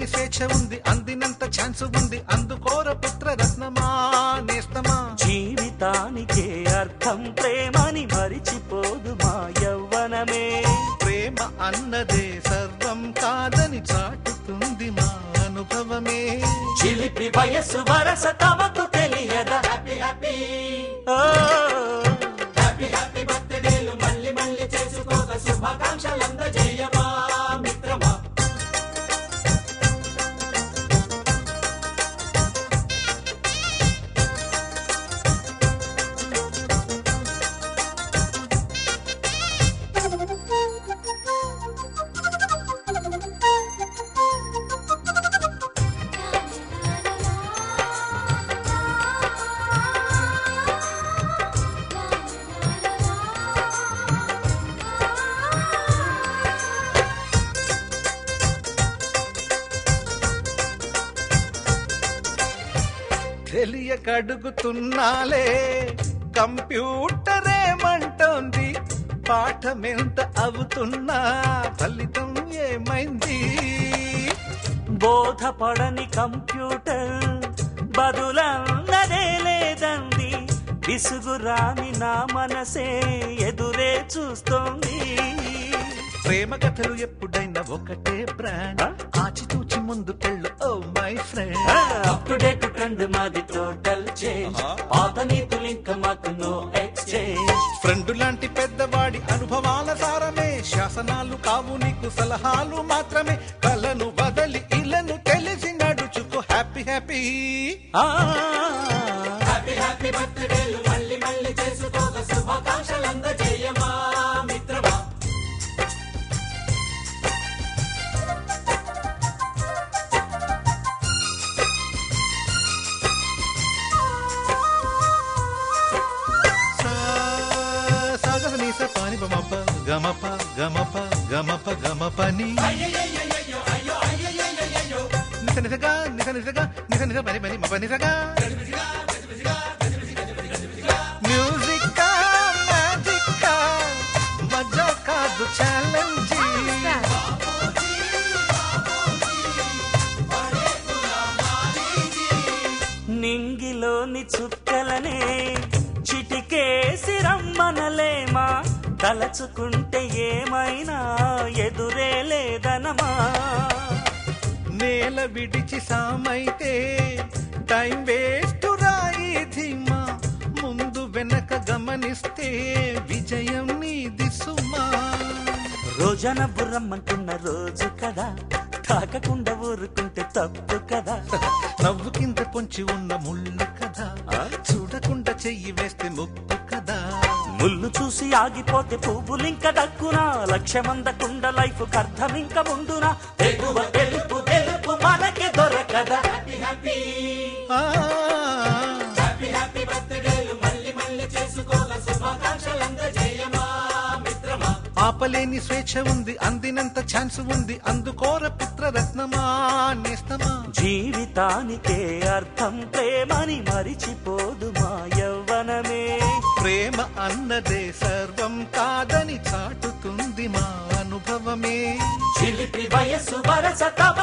ఆపలేని స్వేచ్ఛ ఉంది, అందినంత ఛాన్స్ ఉంది, అందుకోర పుత్ర రత్నమా నేస్తమా. జీవితానికే అర్థం ప్రేమని మరిచిపోదు మా యవ్వనమే. ప్రేమ అన్నదే సర్వం కాదని చాటుతుంది మా అనుభవమే. చిలిపి వయస్సు వరస తమకు తెలియదా. హ్యాపీ హ్యాపీ హ్యాపీ హ్యాపీ బర్త్డేలు మళ్ళీ మళ్ళీ చేసుకోక శుభాకాంక్షలందజేయమా మిత్రమా. తెలియకడుగుతున్నాలే కంప్యూటరేమంటోంది, పాఠమెంత అవుతున్నా ఫలితం ఏమైంది. బోధపడని కంప్యూటర్ బదులన్నదే లేదంది, విసుగురాని నా మనసే ఎదురే చూస్తోంది. ప్రేమ కథలు ఎప్పుడైనా ఒకటే బ్రాండ్, ఆచితూచి ముందుకెళ్ళు oh my friend. Up to date trend మాది టోటల్ చేంజ్, పాత నీతులు ఇంకా మాకు నో ఎక్స్చేంజ్. ఫ్రెండ్ లాంటి పెద్దవాడి అనుభవాల సారమే, శాసనాలు కావు నీకు సలహాలు మాత్రమే. కలను వదలి ఇలను తెలిసి నడుచుకో హ్యాపీ హ్యాపీ హ్యాపీ హ్యాపీ బర్త్డేలు మళ్ళీ మళ్ళీ చేసుకోక శుభాకాంక్షలందజేయమా మిత్రమా. పాని బమప గమప గమప గమప గమపని నిస నిసగా నిస నిసగా నిస నిస పని పని మప నిసగా. మ్యూజిక్ మ్యాజిక్ మజా కాదు ఛాలెంజ్. నింగిలోని చుక్కలనే చిటికేసి రమ్మనలేమా, తలచుకుంటే ఏమైనా ఎదురే లేదనమా. నేల విడిచి సామైతే టైం వేస్ట్ రాయి ధీమా, ముందు వెనక గమనిస్తే విజయం నీది సుమా. రోజన బుర్రమ్మంటున్న రోజు కదా, తాకకుండా ఊరుకుంటే తప్పు కదా. నవ్వుకింత పొంచి ఉన్న ముళ్ళు కదా, చూడకుండా చెయ్యి వేస్తే ముప్పు కదా. ముళ్ళు చూసి ఆగిపోతే పువ్వులింక దక్కునా, లక్ష్యమందకుండా లైఫ్ కర్థం ఇంక ముందునా. తెగువ తెలుపు తెలుపు మనకి దొరకదా. హ్యాపీ హ్యాపీ హ్యాపీ హ్యాపీ బర్త్డేలు మళ్ళీ మళ్ళీ చేసుకోక శుభాకాంక్షలందజేయమా మిత్రమా. ఆపలేని స్వేచ్ఛ ఉంది, అందినంత ఛాన్స్ ఉంది, అందుకోర పుత్ర రత్నమా నేస్తమా. జీవితానికే అర్థం ప్రేమని మరిచిపోదు మా యవ్వనమే. ప్రేమ అన్నదే సర్వం కాదని చాటుతుంది మా అనుభవమే. చిలిపి వయస్సు వరస తమ